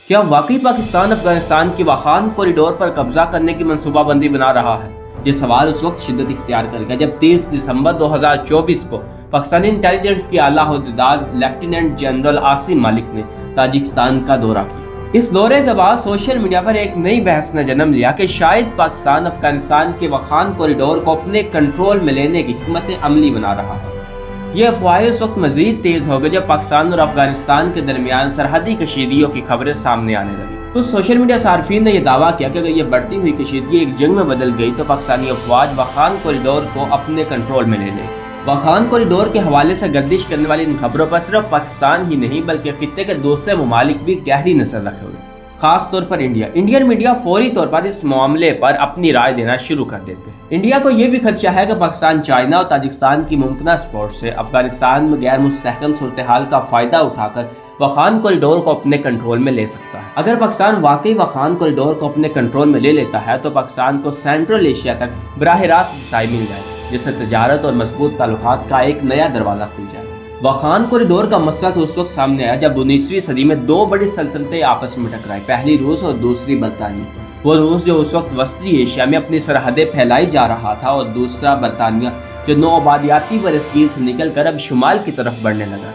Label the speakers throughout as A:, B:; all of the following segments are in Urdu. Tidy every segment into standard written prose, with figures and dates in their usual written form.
A: کیا واقعی پاکستان افغانستان کی واخان کوریڈور پر قبضہ کرنے کی منصوبہ بندی بنا رہا ہے؟ یہ سوال اس وقت شدت اختیار کرے گا جب 30 دسمبر 2024 کو پاکستانی انٹیلیجنس کی اعلیٰ عہدیدار لیفٹیننٹ جنرل عاصم مالک نے تاجکستان کا دورہ کیا۔ اس دورے کے بعد سوشل میڈیا پر ایک نئی بحث نے جنم لیا کہ شاید پاکستان افغانستان کے واخان کوریڈور کو اپنے کنٹرول میں لینے کی حکمت عملی بنا رہا ہے۔ یہ افواہیں اس وقت مزید تیز ہو گئی جب پاکستان اور افغانستان کے درمیان سرحدی کشیدگیوں کی خبریں سامنے آنے لگی۔ کچھ سوشل میڈیا صارفین نے یہ دعویٰ کیا کہ اگر یہ بڑھتی ہوئی کشیدگی ایک جنگ میں بدل گئی تو پاکستانی افواج واخان کوریڈور کو اپنے کنٹرول میں لے لیں۔ واخان کوریڈور کے حوالے سے گردش کرنے والی ان خبروں پر صرف پاکستان ہی نہیں بلکہ خطے کے دوسرے ممالک بھی گہری نظر رکھے ہوئے، خاص طور پر انڈین میڈیا فوری طور پر اس معاملے پر اپنی رائے دینا شروع کر دیتے ہیں۔ انڈیا کو یہ بھی خدشہ ہے کہ پاکستان چائنا اور تاجکستان کی ممکنہ سپورٹ سے افغانستان میں غیر مستحکم صورتحال کا فائدہ اٹھا کر واخان کوریڈور کو اپنے کنٹرول میں لے سکتا ہے۔ اگر پاکستان واقعی واخان کوریڈور کو اپنے کنٹرول میں لے لیتا ہے تو پاکستان کو سینٹرل ایشیا تک براہ راست رسائی مل جائے، جس سے تجارت اور مضبوط تعلقات کا ایک نیا دروازہ کھل جائے۔ واخان کوریڈور کا مسئلہ تو اس وقت سامنے آیا جب 19ویں صدی میں دو بڑی سلطنتیں آپس میں ٹکرائی، پہلی روس اور دوسری برطانیہ۔ وہ روس جو اس وقت وسطی ایشیا میں اپنی سرحدیں پھیلائی جا رہا تھا اور دوسرا برطانیہ جو نوآبادیاتی برصغیر سے نکل کر اب شمال کی طرف بڑھنے لگا۔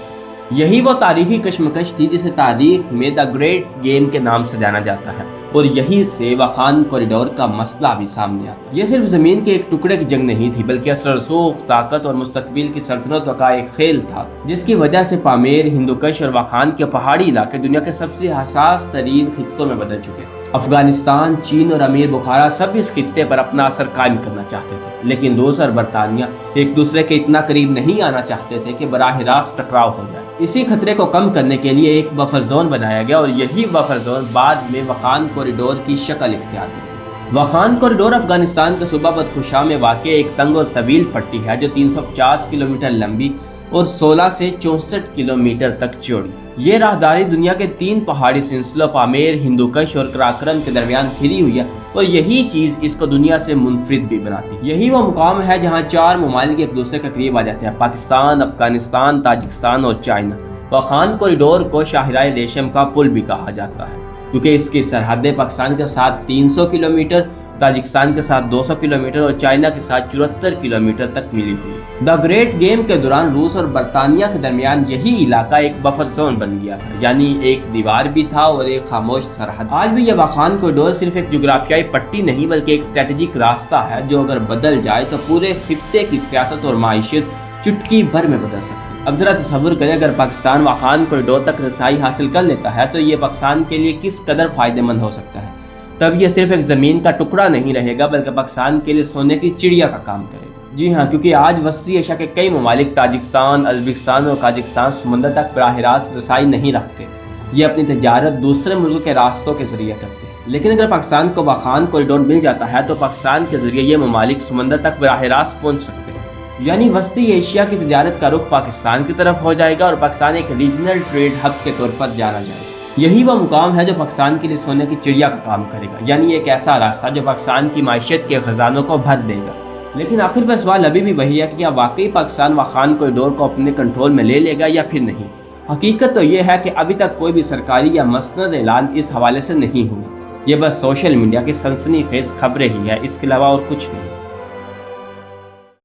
A: یہی وہ تاریخی کشمکش تھی جسے تاریخ میں دا گریٹ گیم کے نام سے جانا جاتا ہے، اور یہی سے واخان کوریڈور کا مسئلہ بھی سامنے آتا ہے۔ یہ صرف زمین کے ایک ٹکڑے کی جنگ نہیں تھی بلکہ اثر رسوخ طاقت اور مستقبل کی سلطنتوں کا ایک کھیل تھا، جس کی وجہ سے پامیر، ہندوکش اور واخان کے پہاڑی علاقے دنیا کے سب سے حساس ترین خطوں میں بدل چکے۔ افغانستان، چین اور امیر بخارا سب اس خطے پر اپنا اثر قائم کرنا چاہتے تھے، لیکن روس اور برطانیہ ایک دوسرے کے اتنا قریب نہیں آنا چاہتے تھے کہ براہ راست ٹکراؤ ہو جائے۔ اسی خطرے کو کم کرنے کے لیے ایک بفر زون بنایا گیا اور یہی بفر زون بعد میں واخان کوریڈور کی شکل اختیار کی۔ واخان کوریڈور افغانستان کے صوبہ بدخشاں میں واقع ایک تنگ اور طویل پٹی ہے جو 350 کلومیٹر لمبی اور 16 سے 64 کلومیٹر تک چوڑی۔ یہ راہداری دنیا کے 3 پہاڑی سلسلوں پامیر، ہندوکش اور قراقرم کے درمیان گھری ہوئی ہے، اور یہی چیز اس کو دنیا سے منفرد بھی بناتی ہے۔ یہی وہ مقام ہے جہاں 4 ممالک ایک دوسرے کے قریب آ جاتے ہیں: پاکستان، افغانستان، تاجکستان اور چائنا۔ واخان کوریڈور کو شاہراہ ریشم کا پل بھی کہا جاتا ہے کیونکہ اس کی سرحدیں پاکستان کے ساتھ 300 کلومیٹر، تاجکستان کے ساتھ 200 کلومیٹر اور چائنا کے ساتھ 74 کلومیٹر تک ملی ہوئی۔ دا گریٹ گیم کے دوران روس اور برطانیہ کے درمیان یہی علاقہ ایک بفر زون بن گیا تھا، یعنی ایک دیوار بھی تھا اور ایک خاموش سرحد۔ آج بھی یہ واخان کوریڈور صرف ایک جغرافیائی پٹی نہیں بلکہ ایک اسٹریٹجک راستہ ہے جو اگر بدل جائے تو پورے خطے کی سیاست اور معیشت چٹکی بھر میں بدل سکتی ہے۔ اب ذرا تصور کریں اگر پاکستان واخان کوریڈور تک رسائی حاصل کر لیتا ہے تو یہ پاکستان کے لیے کس قدر فائدہ مند ہو سکتا ہے۔ تب یہ صرف ایک زمین کا ٹکڑا نہیں رہے گا بلکہ پاکستان کے لیے سونے کی چڑیا کا کام کرے گا۔ جی ہاں، کیونکہ آج وسطی ایشیا کے کئی ممالک تاجکستان، ازبکستان اور قازقستان سمندر تک براہ راست رسائی نہیں رکھتے، یہ اپنی تجارت دوسرے ملکوں کے راستوں کے ذریعے کرتے ہیں۔ لیکن اگر پاکستان کو واخان کوریڈور مل جاتا ہے تو پاکستان کے ذریعے یہ ممالک سمندر تک براہ راست پہنچ سکتے ہیں، یعنی وسطی ایشیا کی تجارت کا رخ پاکستان کی طرف ہو جائے گا اور پاکستان ایک ریجنل ٹریڈ ہب کے طور پر جانا جائے گا۔ یہی وہ مقام ہے جو پاکستان کے لیے سونے کی چڑیا کا کام کرے گا، یعنی ایک ایسا راستہ جو پاکستان کی معیشت کے خزانوں کو بھر دے گا۔ لیکن آخر پر سوال ابھی بھی وہی ہے کہ کیا واقعی پاکستان واخان کوریڈور کو اپنے کنٹرول میں لے لے گا یا پھر نہیں؟ حقیقت تو یہ ہے کہ ابھی تک کوئی بھی سرکاری یا مستند اعلان اس حوالے سے نہیں ہوا، یہ بس سوشل میڈیا کی سنسنی خیز خبریں ہی ہے، اس کے علاوہ اور کچھ نہیں۔